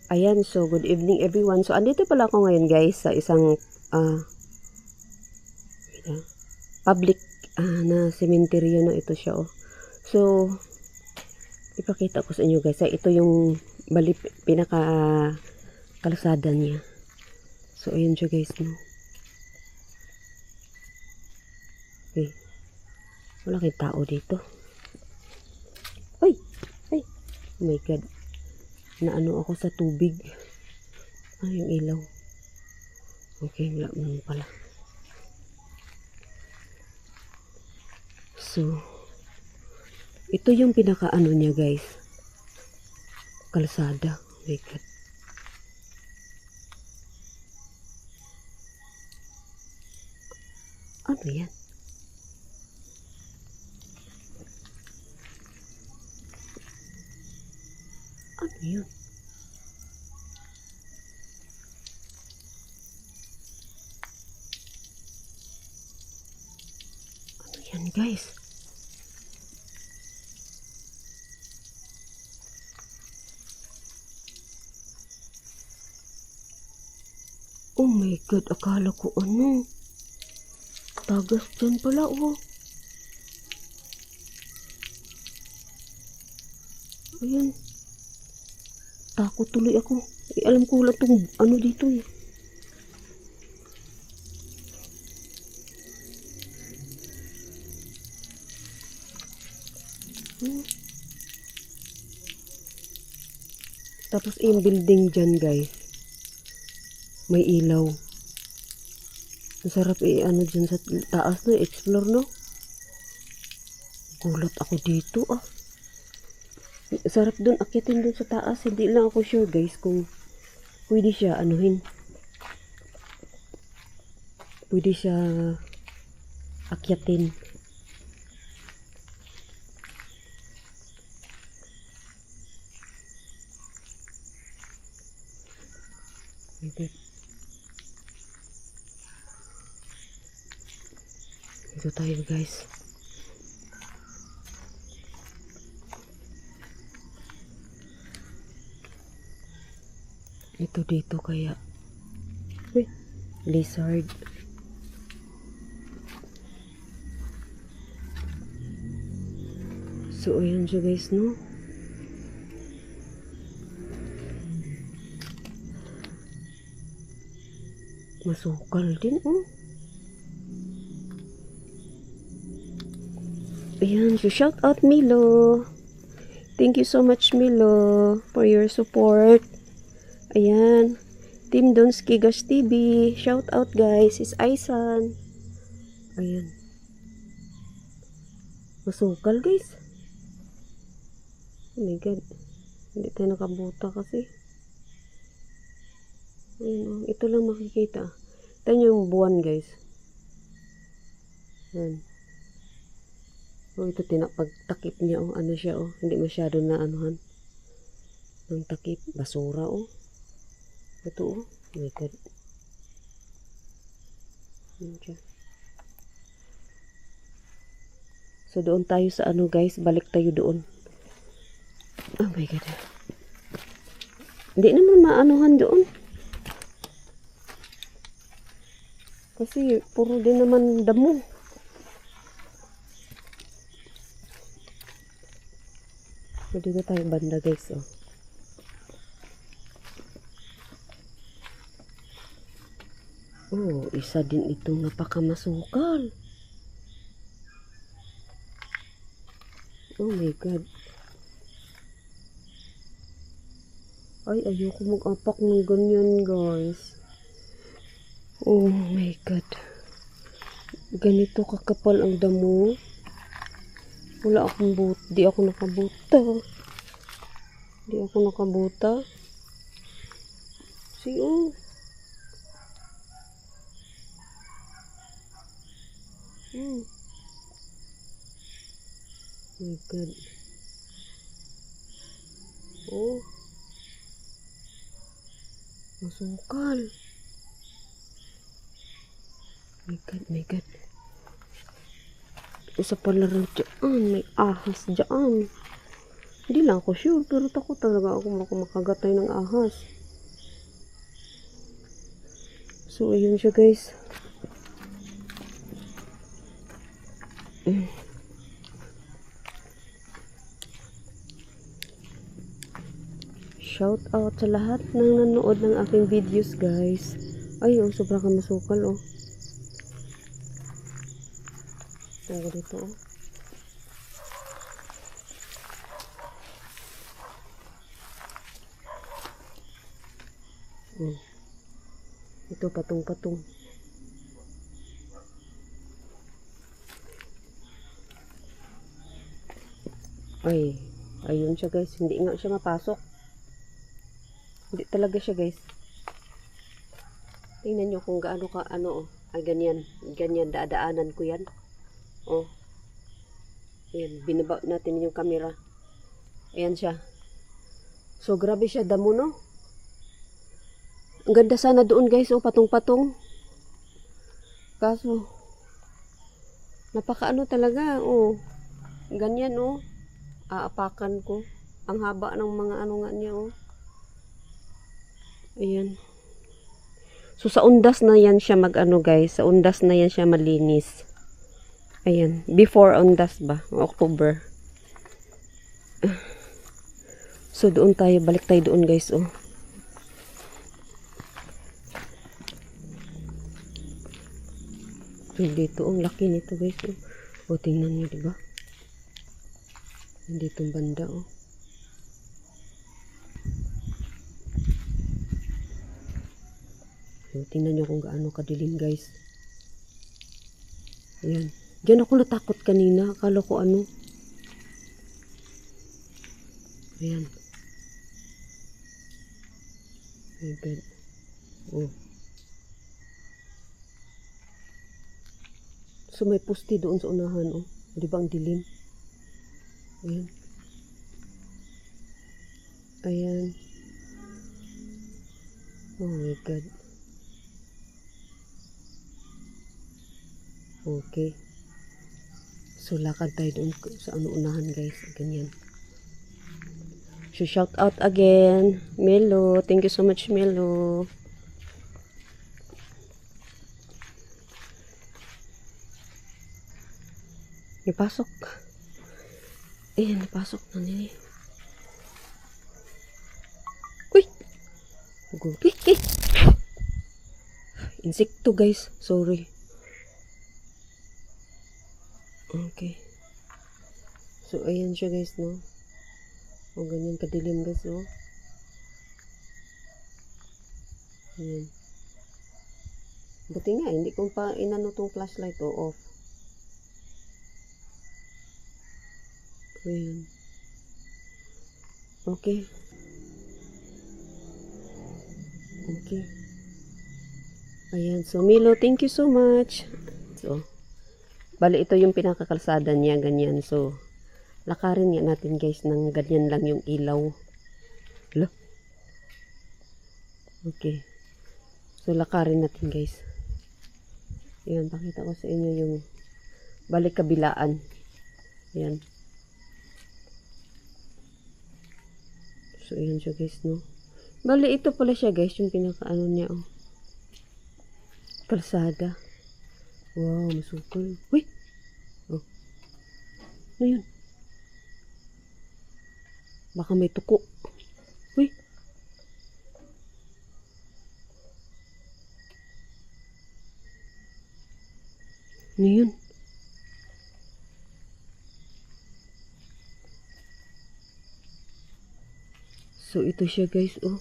Ayan, so good evening everyone. So andito pala ako ngayon guys sa isang public na cemetery na ito siya oh. So ipakita ko sa inyo guys. Ito yung pinaka kalsada niya. So ayan siya guys no. Okay. Wala kayong tao dito. Ay! Ay! Oh my god. Naano ako sa tubig. Yung ilaw. Okay, wala naman pala. So, ito yung pinaka-ano niya guys. Kalsada. Oh my god. Ano yan? Ano yun? Ano yan guys? Oh my god, akala ko ano? Tagas dyan pala oh. Ayan. Takot tuloy ako. Alam ko wala itong ano dito eh. Tapos yung building dyan guys. May ilaw. Masarap ano dyan sa taas no. Explore no. Gulat ako dito ah. Sarap dun. Akitin dun sa taas. Hindi lang ako sure guys kung pwede siya anuhin. Pwede siya akyatin. Okay. Ito tayo guys. Ito dito kaya. Uy, lizard. So ayan siya guys no. Masukal din oh. Ayan, so shout out Milo. Thank you so much Milo for your support. Ayan. Team Donski Gosh TV. Shout out guys. Is Aisan. Ayan. Masukal guys. Oh my god. Hindi tayo nakabuta kasi. Ayan, ito lang makikita. Ito yung buwan guys. Ayan. Oh, ito pagtakip niya oh. Ano siya oh. Hindi masyado na anuhan. Ng takip. Basura oh. Ito oh. Oh my god. So doon tayo sa ano guys. Balik tayo doon. Oh my god. Hindi naman maanuhan doon. Kasi puro din naman damo. So dito tayo banda guys oh. Oh, isa din itong napakamasukal. Oh my god. Ay, ayoko mag-apak ng ganyan guys. Oh my god. Ganito kakapal ang damo. Wala akong di ako nakabuta. Di ako nakabuta. See oh. Oh my god. Oh. Masukal. My god, my god. Isa pala rin dyan. May ahas dyan. Hindi lang ako sure. Pero takot talaga ako makagatay ng ahas. So, ayun siya guys. Shout out sa lahat ng nanood ng aking videos guys. Ay, oh, sobrang kamasukal oh. Tunggu dito oh. Ito patong-patong. Ay, ayun siya guys. Hindi nga siya mapasok. Hindi talaga siya guys. Tingnan nyo kung gaano ka ano oh. Ay ganyan. Ganyan daadaanan ko yan. Oh. Ayan. Binaba natin yung camera. Ayan siya. So grabe siya damo no. Ang ganda sana doon guys oh. Patong-patong. Kaso napakaano talaga oh. Ganyan oh. Aapakan ko. Ang haba ng mga ano nga niya oh. Ayan. So sa undas na yan siya mag-ano guys. Sa undas na yan siya malinis. Ayan. Before undas ba? October. So doon tayo. Balik tayo doon guys oh. So, dito ang laki nito guys oh. O tingnan nyo diba? Dito ang banda oh. So, tingnan nyo kung gaano kadilim guys. Ayan. Diyan ako natakot kanina. Akala ko ano. Ayan. My God. Oh. So may pusti doon sa unahan oh. Di ba ang dilim? Ayan. Ayan. Oh my God. Okay. So lakad tayo doon sa ano unahan guys. Ganyan. So shout out again. Melo. Thank you so much Melo. Napasok. Ayan, napasok na nila. Uy! Gupi. Insekto guys. Sorry. Okay. So, ayan siya guys, no? O, ganyan kadilim guys, no? Ayan. Buti nga, hindi ko pa inano tong flashlight, o, off. Ayan. Okay. Okay. Ayan. So, Milo, thank you so much. So, bali, ito yung pinakakalsada niya, ganyan. So, lakarin nga natin guys ng ganyan lang yung ilaw. Hello? Okay. So, lakarin natin guys. Ayan, pakita ko sa inyo yung balik kabilaan. Ayan. So, ayan siya guys, no? Bali, ito pala siya guys, yung pinakaano niya, oh. Kalsada. Wow, masukol. Uy! Oh. Ano yun? Baka may tuko. Uy! Ano yun? So, ito siya guys, oh.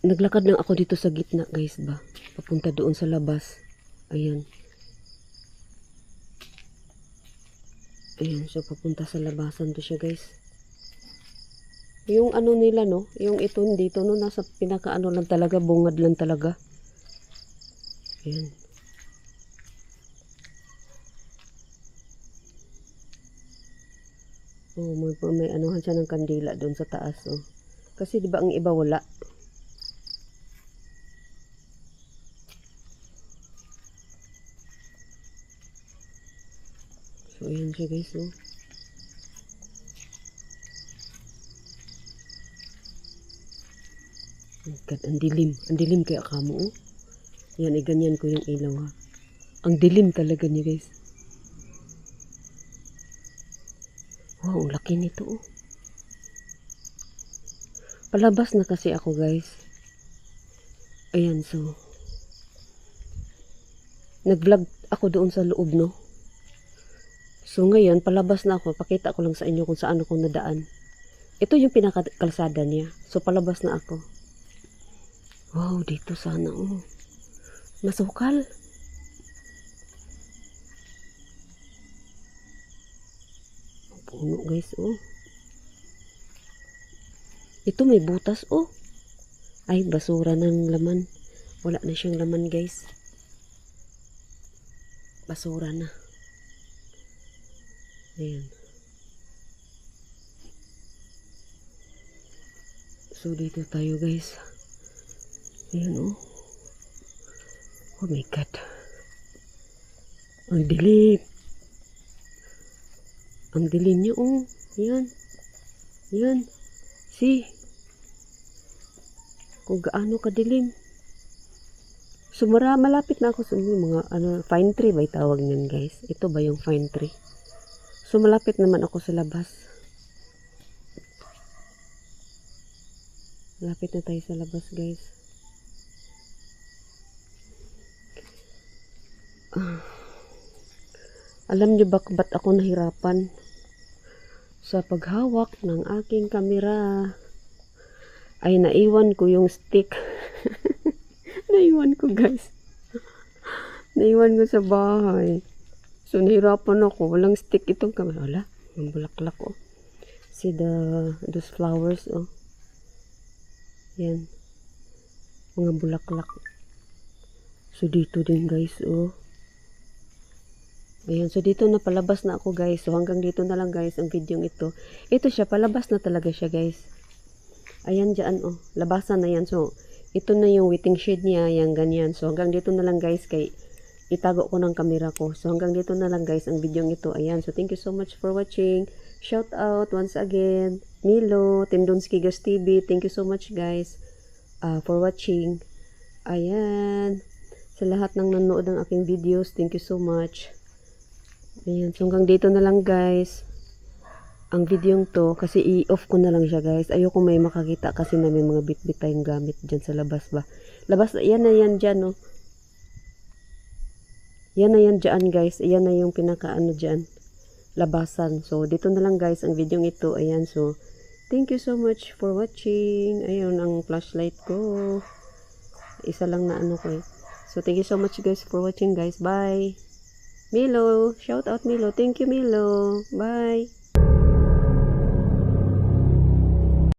Naglakad lang ako dito sa gitna guys ba. Papunta doon sa labas. Ayan. Ayan, so papunta sa labasan to siya guys. Yung ano nila no, yung ito dito no, nasa pinakaano lang talaga, bungad lang talaga. Ayan. Oh, may anuhan siya ng kandila doon sa taas oh. Kasi di ba ang iba wala. So, ayan siya guys, oh. God, ang dilim. Ang dilim kaya kamo, oh. Yan, ganyan ko yung ilaw, ha. Ang dilim talaga niya, guys. Wow, ang laki nito, oh. Palabas na kasi ako, guys. Ayan, so. Nag-vlog ako doon sa loob, no? So, ngayon, palabas na ako. Pakita ko lang sa inyo kung saan ako nadaan. Ito yung pinakakalsada niya. So, palabas na ako. Wow, dito sana, oh. Masukal. Puno, guys, oh. Ito may butas, oh. Ay, basura ng laman. Wala na siyang laman, guys. Basura na. Ayan. So, dito tayo, guys. Ayan, oh. Oh my God. Ang dilim. Ang dilim niya, oh. Ayan. Ayan. See? Kung gaano kadilim. So, malapit na ako sa mga pine tree ba tawag niyan, guys? Ito ba yung pine tree? So, malapit naman ako sa labas. Malapit na tayo sa labas, guys. Alam niyo ba ba't ako nahirapan sa paghawak ng aking kamera? Ay, naiwan ko yung stick. Naiwan ko, guys. Naiwan ko sa bahay. So, nahirapan ako. Walang stick itong camera. Wala. Ang bulaklak, oh. See those flowers, oh. Yan. Mga bulaklak. So, dito din, guys, oh. Ayan. So, dito na palabas na ako, guys. So, hanggang dito na lang, guys, ang video ito. Ito siya. Palabas na talaga siya, guys. Ayan dyan, oh. Labasan na yan. So, ito na yung waiting shed niya. Yan, ganyan. So, hanggang dito na lang, guys, kay itago ko ng camera ko. So, hanggang dito na lang, guys, ang video ito. Ayan. So, thank you so much for watching. Shout out once again. Milo, Team Donski Gas TV. Thank you so much, guys, for watching. Ayan. Sa lahat ng nanonood ng aking videos, thank you so much. Ayan. So, hanggang dito na lang, guys, ang video to, kasi i-off ko na lang siya, guys. Ayoko may makakita kasi na may mga bit-bit tayong gamit dyan sa labas ba. Labas, yan na yan dyan, no. Yan na yan dyan, guys. Yan na yung pinaka-ano dyan. Labasan. So, dito na lang, guys, ang video ito. Ayan, so, thank you so much for watching. Ayun, ang flashlight ko. Isa lang na ano ko, eh. So, thank you so much, guys, for watching, guys. Bye. Milo. Shout out, Milo. Thank you, Milo. Bye.